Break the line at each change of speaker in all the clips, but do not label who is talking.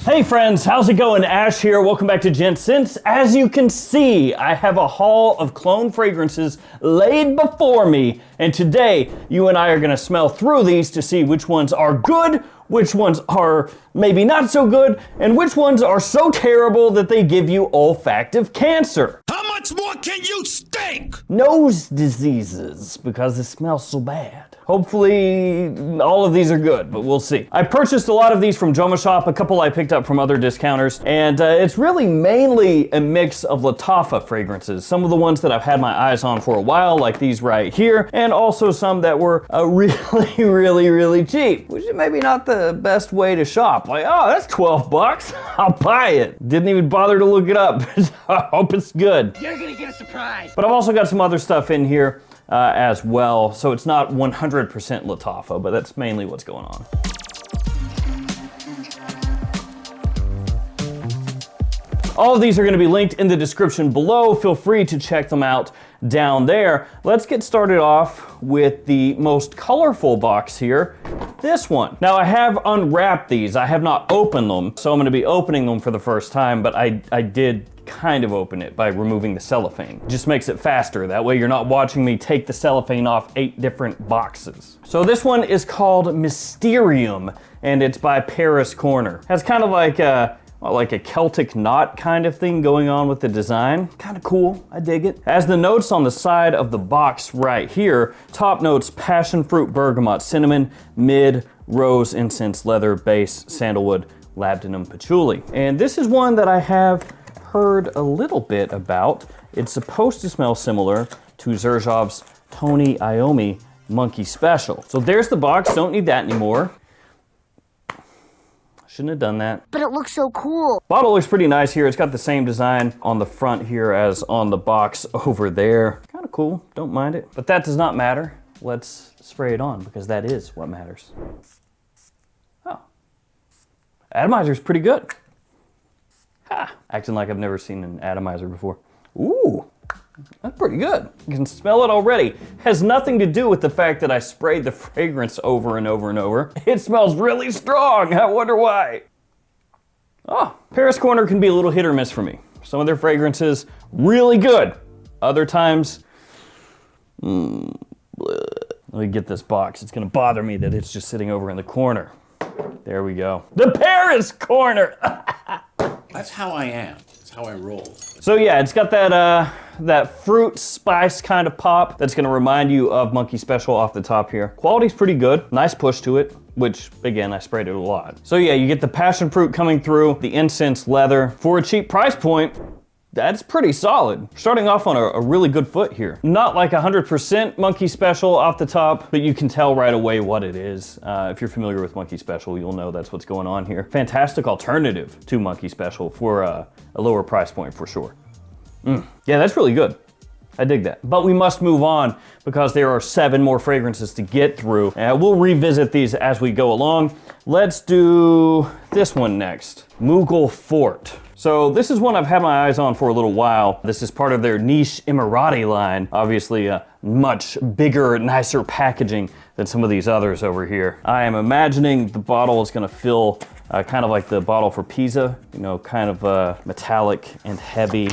Hey friends, how's it going? Ash here, welcome back to Gents. As you can see, I have a haul of cologne fragrances laid before me, and today you and I are gonna smell through these to see which ones are good, which ones are maybe not so good, and which ones are so terrible that they give you olfactive cancer.
How much more can you stink?
Nose diseases, because it smells so bad. Hopefully, all of these are good, but we'll see. I purchased a lot of these from JOMASHOP, a couple I picked up from other discounters, and it's really mainly a mix of Lattafa fragrances. Some of the ones that I've had my eyes on for a while, like these right here, and also some that were really cheap, which is maybe not the best way to shop. Like, oh, that's 12 bucks, I'll buy it. Didn't even bother to look it up. I hope it's good.
You're gonna get a surprise.
But I've also got some other stuff in here as well, so it's not 100% Lattafa, but that's mainly what's going on. All of these are going to be linked in the description below. Feel free to check them out down there. Let's get started off with the most colorful box here, this one. Now I have unwrapped these. I have not opened them, so I'm going to be opening them for the first time, but I did kind of open it by removing the cellophane. Just makes it faster. That way you're not watching me take the cellophane off 8 different boxes. So this one is called Mysterium, and it's by Paris Corner. Has kind of like a Celtic knot kind of thing going on with the design. Kind of cool, I dig it. As the notes on the side of the box right here, top notes: passion fruit, bergamot, cinnamon, mid, rose, incense, leather, base, sandalwood, labdanum, patchouli. And this is one that I have heard a little bit about. It's supposed to smell similar to Xerjov's Tony Iommi Monkey Special. So there's the box, don't need that anymore. Shouldn't have done that.
But it looks so cool.
Bottle looks pretty nice here. It's got the same design on the front here as on the box over there. Kind of cool, don't mind it. But that does not matter. Let's spray it on because that is what matters. Oh, atomizer's pretty good. Ha, acting like I've never seen an atomizer before. Ooh, that's pretty good. You can smell it already. Has nothing to do with the fact that I sprayed the fragrance over and over and over. It smells really strong. I wonder why. Oh, Paris Corner can be a little hit or miss for me. Some of their fragrances, really good. Other times, let me get this box. It's gonna bother me that it's just sitting over in the corner. There we go. The Paris Corner.
That's how I am. That's how I roll.
So yeah, it's got that fruit spice kind of pop that's gonna remind you of Monkey Special off the top here. Quality's pretty good. Nice push to it, which again, I sprayed it a lot. So yeah, you get the passion fruit coming through, the incense leather. For a cheap price point, that's pretty solid. Starting off on a really good foot here. Not like 100% Monkey Special off the top, but you can tell right away what it is. If you're familiar with Monkey Special, you'll know that's what's going on here. Fantastic alternative to Monkey Special for a lower price point for sure. Yeah, that's really good. I dig that. But we must move on because there are 7 more fragrances to get through. And we'll revisit these as we go along. Let's do this one next. Mughal Fort. So this is one I've had my eyes on for a little while. This is part of their niche Emirati line. Obviously a much bigger, nicer packaging than some of these others over here. I am imagining the bottle is gonna feel kind of like the bottle for Pisa, you know, kind of metallic and heavy.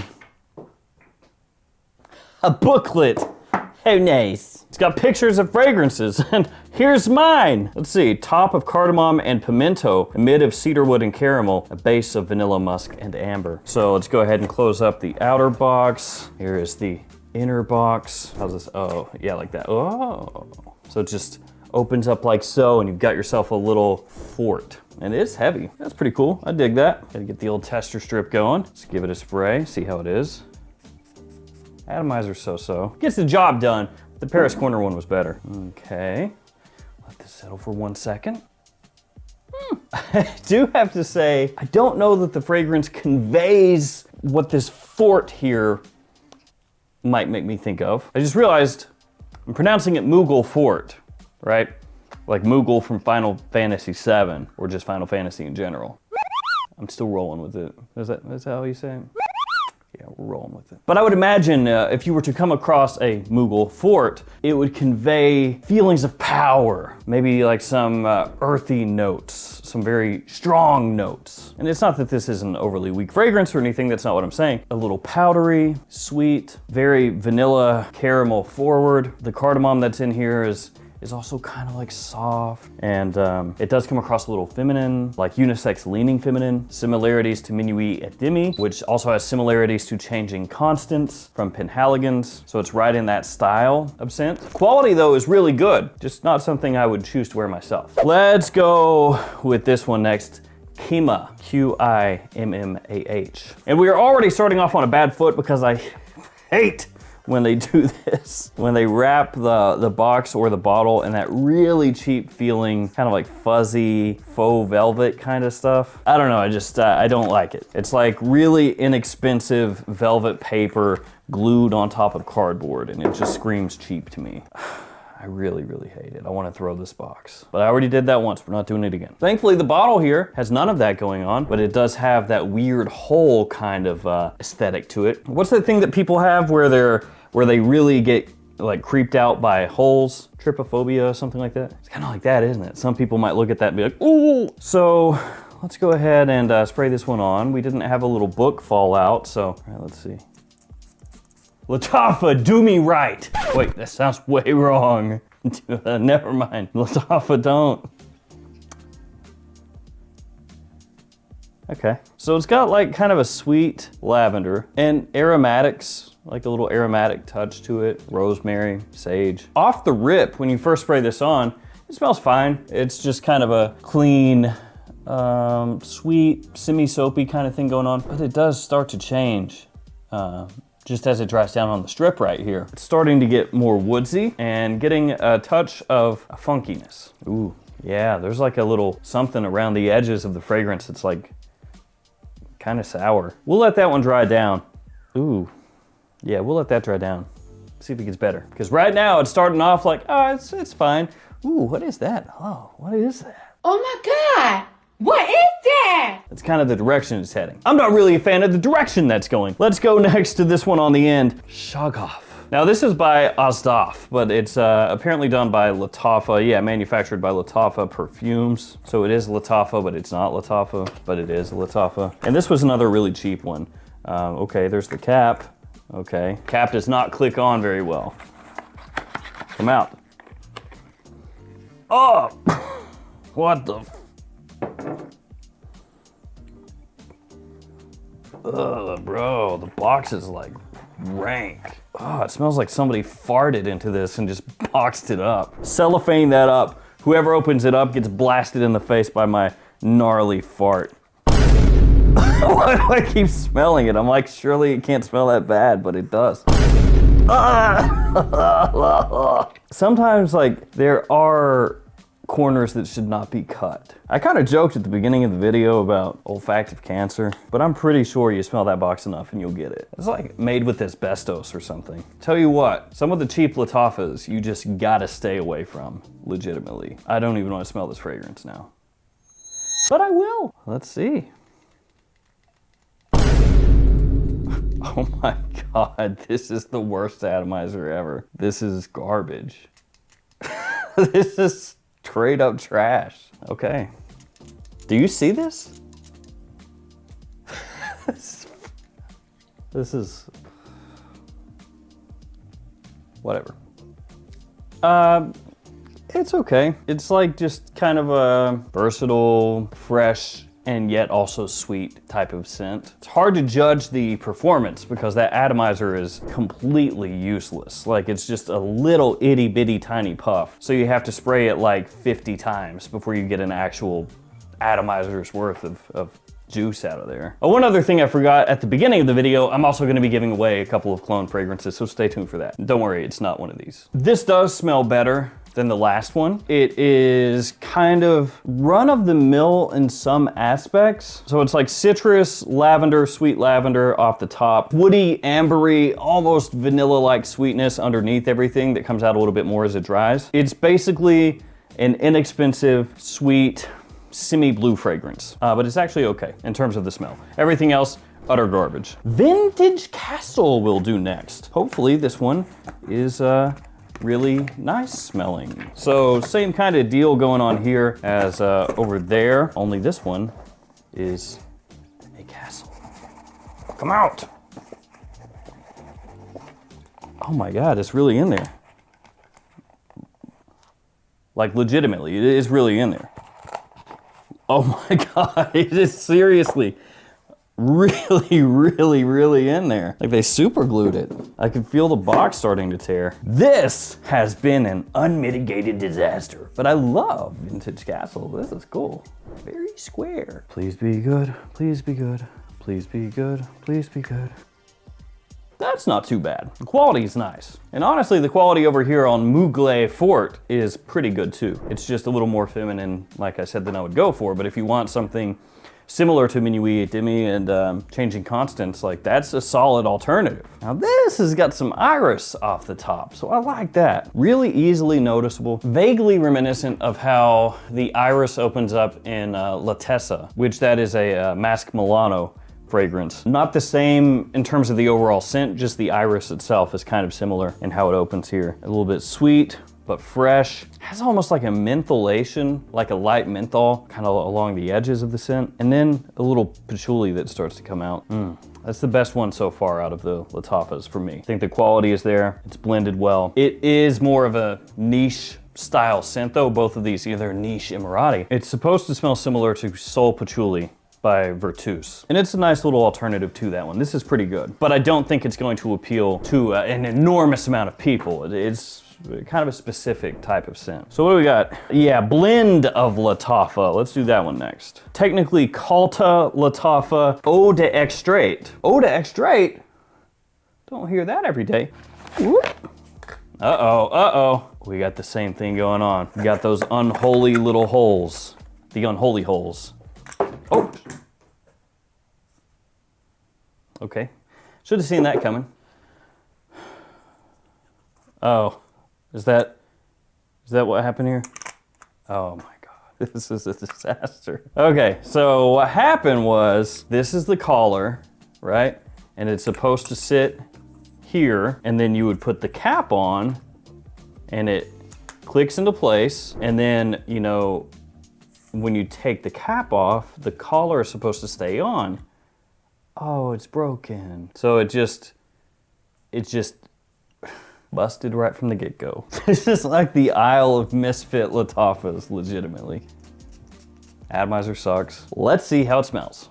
A booklet, how nice. It's got pictures of fragrances, and here's mine. Let's see, top of cardamom and pimento, a mid of cedarwood and caramel, a base of vanilla musk and amber. So let's go ahead and close up the outer box. Here is the inner box. How's this? Oh, yeah, like that. Oh, so it just opens up like so, and you've got yourself a little fort. And it is heavy. That's pretty cool. I dig that. Gotta get the old tester strip going. Let's give it a spray, see how it is. Atomizer so-so. Gets the job done. The Paris Corner one was better. Okay, let this settle for 1 second. I do have to say, I don't know that the fragrance conveys what this fort here might make me think of. I just realized I'm pronouncing it Mughal Fort, right? Like Mughal from Final Fantasy VII, or just Final Fantasy in general. I'm still rolling with it. Is that how you say it? Yeah, we're rolling with it. But I would imagine if you were to come across a Mughal fort, it would convey feelings of power, maybe like some earthy notes, some very strong notes. And it's not that this is an overly weak fragrance or anything, that's not what I'm saying. A little powdery, sweet, very vanilla caramel forward. The cardamom that's in here is also kind of like soft. And it does come across a little feminine, like unisex leaning feminine. Similarities to Minuit et Demi, which also has similarities to Changing Constants from Penhaligon's. So it's right in that style of scent. Quality though is really good, just not something I would choose to wear myself. Let's go with this one next. Qimmah, Qimmah. And we are already starting off on a bad foot because I hate when they do this, when they wrap the box or the bottle in that really cheap feeling, kind of like fuzzy faux velvet kind of stuff. I don't know, I don't like it. It's like really inexpensive velvet paper glued on top of cardboard, and it just screams cheap to me. I really, really hate it. I want to throw this box. But I already did that once. We're not doing it again. Thankfully, the bottle here has none of that going on, but it does have that weird hole kind of aesthetic to it. What's the thing that people have where they really get like creeped out by holes? Trypophobia or something like that? It's kind of like that, isn't it? Some people might look at that and be like, ooh. So let's go ahead and spray this one on. We didn't have a little book fall out, so all right, let's see. Lattafa, do me right. Wait, that sounds way wrong. Never mind. Lattafa, don't. Okay. So it's got like kind of a sweet lavender and aromatics, like a little aromatic touch to it. Rosemary, sage. Off the rip, when you first spray this on, it smells fine. It's just kind of a clean, sweet, semi-soapy kind of thing going on, but it does start to change. Just as it dries down on the strip right here. It's starting to get more woodsy and getting a touch of funkiness. Ooh, yeah, there's like a little something around the edges of the fragrance that's like kind of sour. We'll let that one dry down. Ooh, yeah, we'll let that dry down. See if it gets better. Because right now it's starting off like, oh, it's fine. Ooh, what is that? Oh, what is that?
Oh my God. What is that?
That's kind of the direction it's heading. I'm not really a fan of the direction that's going. Let's go next to this one on the end, Shagaf. Now this is by Asdaf, but it's apparently done by Lattafa. Yeah, manufactured by Lattafa Perfumes. So it is Lattafa, but it's not Lattafa, but it is Lattafa. And this was another really cheap one. Okay, there's the cap. Okay, cap does not click on very well. Come out. Oh, what the Ugh, bro, the box is like rank. Oh, it smells like somebody farted into this and just boxed it up. Cellophane that up. Whoever opens it up gets blasted in the face by my gnarly fart. Why do I keep smelling it? I'm like, surely it can't smell that bad, but it does. Sometimes like there are corners that should not be cut. I kind of joked at the beginning of the video about olfactive cancer, but I'm pretty sure you smell that box enough and you'll get it. It's like made with asbestos or something. Tell you what, some of the cheap Lattafas you just gotta stay away from, legitimately. I don't even want to smell this fragrance now. But I will. Let's see. Oh my God, this is the worst atomizer ever. This is garbage. This is straight up trash. Okay. Do you see this? This is whatever. It's okay. It's like just kind of a versatile, fresh, and yet also sweet type of scent. It's hard to judge the performance because that atomizer is completely useless. Like it's just a little itty bitty tiny puff. So you have to spray it like 50 times before you get an actual atomizer's worth of juice out of there. Oh, one other thing I forgot at the beginning of the video, I'm also gonna be giving away a couple of cologne fragrances, so stay tuned for that. Don't worry, it's not one of these. This does smell better than the last one. It is kind of run-of-the-mill in some aspects. So it's like citrus, lavender, sweet lavender off the top, woody, ambery, almost vanilla-like sweetness underneath everything that comes out a little bit more as it dries. It's basically an inexpensive, sweet, semi-blue fragrance, but it's actually okay in terms of the smell. Everything else, utter garbage. Vintage Castle will do next. Hopefully this one is really nice smelling. So same kind of deal going on here as over there, only this one is a castle. Come out. Oh my God, it's really in there. Like legitimately, it is really in there. Oh my God, it is seriously really in there. Like they super glued it. I can feel the box starting to tear. This has been an unmitigated disaster, but I love Vintage Castle. This is cool. Very square. Please be good, please be good, please be good, please be good. That's not too bad. The quality is nice. And honestly, the quality over here on Mugler Fort is pretty good too. It's just a little more feminine, like I said, than I would go for. But if you want something similar to Minuit et Demi and Changing Constants, like that's a solid alternative. Now this has got some iris off the top, so I like that. Really easily noticeable, vaguely reminiscent of how the iris opens up in Lattafa, which that is a Mask Milano fragrance. Not the same in terms of the overall scent, just the iris itself is kind of similar in how it opens here. A little bit sweet, but fresh. Has almost like a mentholation, like a light menthol, kind of along the edges of the scent. And then a little patchouli that starts to come out. That's the best one so far out of the Lattafas for me. I think the quality is there, it's blended well. It is more of a niche style scent though, both of these, either niche Emirati. It's supposed to smell similar to Sol Patchouli by Virtus. And it's a nice little alternative to that one. This is pretty good, but I don't think it's going to appeal to an enormous amount of people. It's kind of a specific type of scent. So what do we got? Yeah, blend of Lattafa. Let's do that one next. Technically, Calta Lattafa Eau d'Extrait. Eau d'Extrait? Don't hear that every day. Whoop. Uh-oh. We got the same thing going on. We got those unholy little holes. The unholy holes. Oh. Okay. Should have seen that coming. Oh. Is that what happened here? Oh my God, this is a disaster. Okay, so what happened was, this is the collar, right? And it's supposed to sit here, and then you would put the cap on, and it clicks into place, and then, you know, when you take the cap off, the collar is supposed to stay on. Oh, it's broken. So it just busted right from the get-go. It's just like the Isle of Misfit Lattafas, legitimately. Atomizer sucks. Let's see how it smells.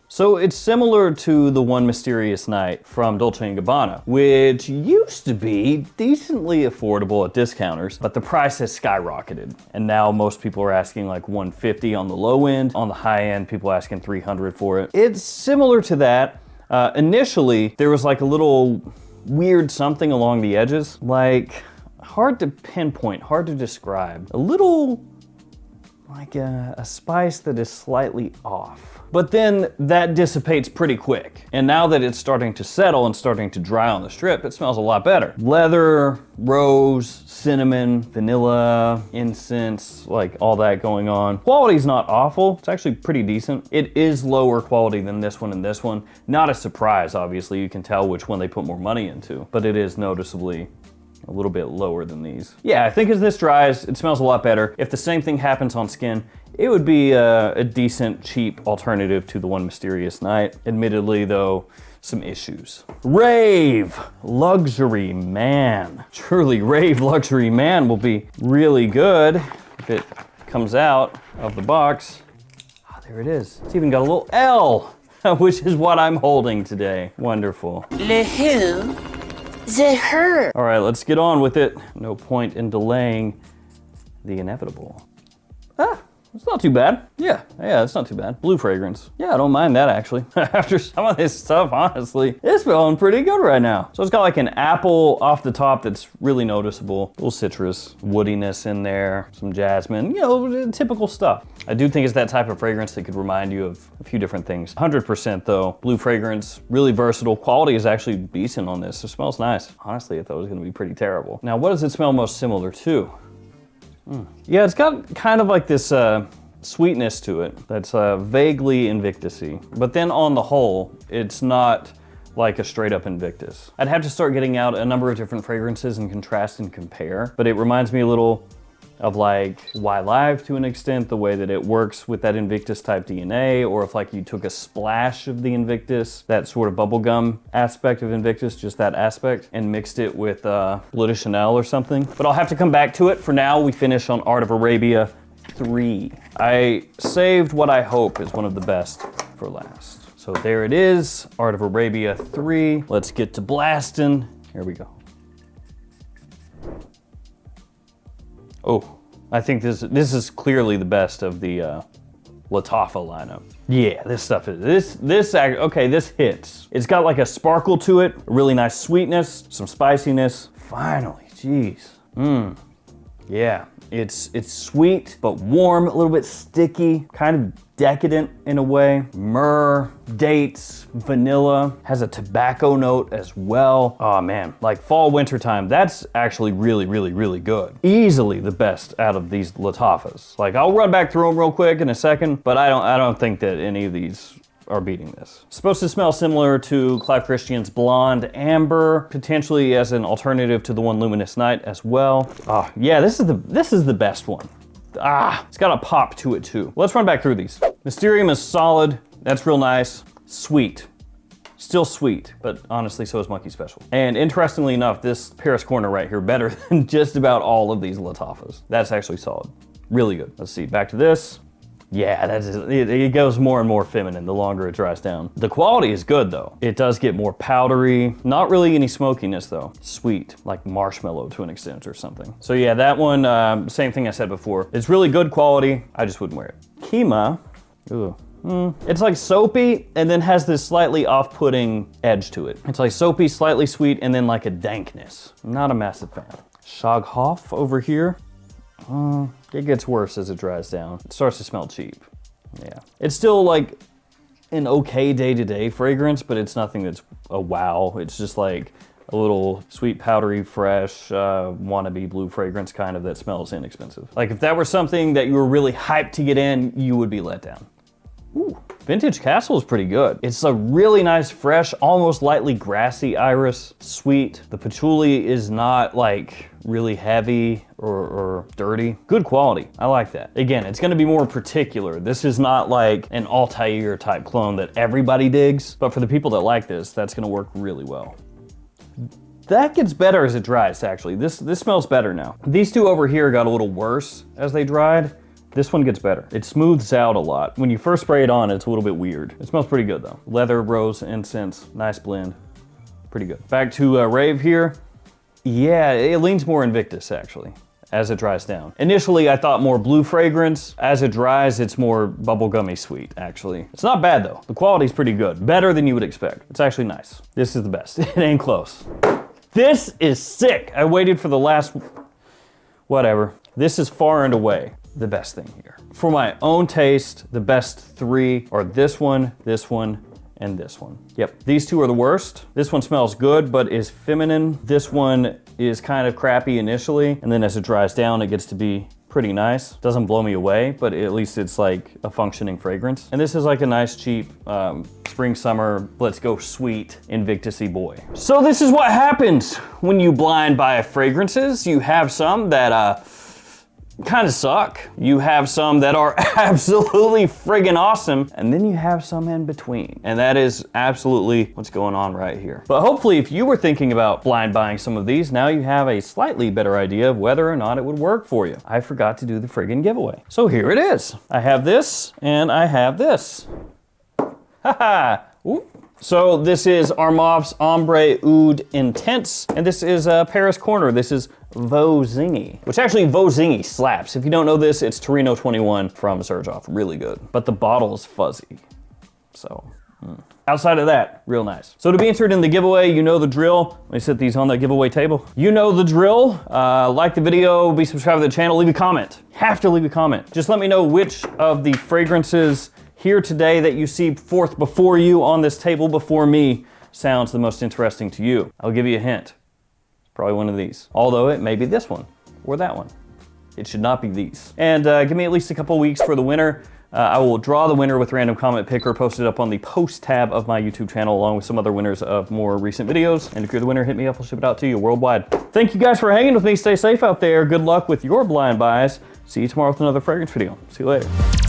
So it's similar to the One Mysterious Night from Dolce & Gabbana, which used to be decently affordable at discounters, but the price has skyrocketed. And now most people are asking like $150 on the low end. On the high end, people are asking $300 for it. It's similar to that. Initially, there was like a little weird something along the edges, like hard to pinpoint, hard to describe. A little like a spice that is slightly off. But then that dissipates pretty quick. And now that it's starting to settle and starting to dry on the strip, it smells a lot better. Leather, rose, cinnamon, vanilla, incense, like all that going on. Quality's not awful. It's actually pretty decent. It is lower quality than this one and this one. Not a surprise, obviously. You can tell which one they put more money into, but it is noticeably a little bit lower than these. Yeah, I think as this dries, it smells a lot better. If the same thing happens on skin, it would be a decent, cheap alternative to the One Mysterious Night. Admittedly, though, some issues. Rave Luxury Man. Truly, Rave Luxury Man will be really good if it comes out of the box. Ah, there it is. It's even got a little L, which is what I'm holding today. Wonderful.
Le who? The her.
All right, let's get on with it. No point in delaying the inevitable. Ah, It's not too bad. Yeah, it's not too bad. Blue fragrance. Yeah, I don't mind that actually. After some of this stuff, honestly, it's smelling pretty good right now. So it's got like an apple off the top that's really noticeable. A little citrus, woodiness in there, some jasmine, you know, typical stuff. I do think it's that type of fragrance that could remind you of a few different things. 100% though, blue fragrance, really versatile. Quality is actually decent on this. It smells nice. Honestly, I thought it was gonna be pretty terrible. Now, what does it smell most similar to? Yeah, it's got kind of like this sweetness to it that's vaguely Invictus-y. But then on the whole, it's not like a straight up Invictus. I'd have to start getting out a number of different fragrances and contrast and compare, but it reminds me a little of like Y Live to an extent, the way that it works with that Invictus type DNA, or if like you took a splash of the Invictus, that sort of bubblegum aspect of Invictus, just that aspect, and mixed it with Bleu de Chanel or something. But I'll have to come back to it. For now, we finish on Art of Arabia 3. I saved what I hope is one of the best for last. So there it is, Art of Arabia 3. Let's get to blasting. Here we go. Oh, I think this is clearly the best of the Lattafa lineup. Yeah, this stuff is, this hits. It's got like a sparkle to it, a really nice sweetness, some spiciness. Finally, geez. Yeah, it's sweet, but warm, a little bit sticky, kind of decadent in a way. Myrrh, dates, vanilla, has a tobacco note as well. Oh man, like fall, winter time, that's actually really, really, really good. Easily the best out of these Lattafas. Like I'll run back through them real quick in a second, but I don't think that any of these are beating this. Supposed to smell similar to Clive Christian's Blonde Amber, potentially as an alternative to the one Luminous Night as well. Yeah, this is the best one. It's got a pop to it too. Let's run back through these. Mysterium is solid, that's real nice. Sweet, still sweet, but honestly so is Monkey Special. And interestingly enough, this Paris Corner right here better than just about all of these Lattafas. That's actually solid, really good. Let's see, back to this. Yeah, it goes more and more feminine the longer it dries down. The quality is good though. It does get more powdery, not really any smokiness though. Sweet, like marshmallow to an extent or something. So yeah, that one, same thing I said before. It's really good quality, I just wouldn't wear it. Kima, it's like soapy and then has this slightly off-putting edge to it. It's like soapy, slightly sweet, and then like a dankness. I'm not a massive fan. Shaghoff over here. It gets worse as it dries down. It starts to smell cheap. Yeah. It's still like an okay day-to-day fragrance, but it's nothing that's a wow. It's just like a little sweet, powdery, fresh, wannabe blue fragrance kind of that smells inexpensive. Like if that were something that you were really hyped to get in, you would be let down. Ooh, Vintage Castle is pretty good. It's a really nice, fresh, almost lightly grassy iris, sweet. The patchouli is not like really heavy or dirty. Good quality, I like that. Again, it's gonna be more particular. This is not like an Altair type clone that everybody digs, but for the people that like this, that's gonna work really well. That gets better as it dries, actually. This smells better now. These two over here got a little worse as they dried. This one gets better. It smooths out a lot. When you first spray it on, it's a little bit weird. It smells pretty good though. Leather, rose, incense, nice blend. Pretty good. Back to Rave here. Yeah, it leans more Invictus actually, as it dries down. Initially, I thought more blue fragrance. As it dries, it's more bubblegummy sweet, actually. It's not bad though. The quality's pretty good. Better than you would expect. It's actually nice. This is the best. It ain't close. This is sick. I waited for the last, whatever. This is far and away the best thing here. For my own taste, the best three are this one, and this one. Yep, these two are the worst. This one smells good, but is feminine. This one is kind of crappy initially, and then as it dries down, it gets to be pretty nice. Doesn't blow me away, but at least it's like a functioning fragrance. And this is like a nice, cheap, spring, summer, let's go sweet, Invictus-y boy. So this is what happens when you blind buy fragrances. You have some that, kind of suck. You have some that are absolutely friggin' awesome, and then you have some in between. And that is absolutely what's going on right here. But hopefully if you were thinking about blind buying some of these, now you have a slightly better idea of whether or not it would work for you. I forgot to do the friggin' giveaway. So here it is. I have this, and I have this. Haha. Ooh. So this is Armav's Ombre Oud Intense, and this is Paris Corner. This is Vosini, which actually Vosini slaps. If you don't know this, it's Torino 21 from Xerjoff, really good. But the bottle is fuzzy, so. Outside of that, real nice. So to be entered in the giveaway, you know the drill. Let me set these on that giveaway table. You know the drill. Like the video, be subscribed to the channel, leave a comment. Have to leave a comment. Just let me know which of the fragrances here today that you see forth before you on this table before me sounds the most interesting to you. I'll give you a hint. It's probably one of these. Although it may be this one or that one. It should not be these. And give me at least a couple weeks for the winner. I will draw the winner with random comment picker, post it up on the post tab of my YouTube channel along with some other winners of more recent videos. And if you're the winner, hit me up, I'll ship it out to you worldwide. Thank you guys for hanging with me. Stay safe out there. Good luck with your blind buys. See you tomorrow with another fragrance video. See you later.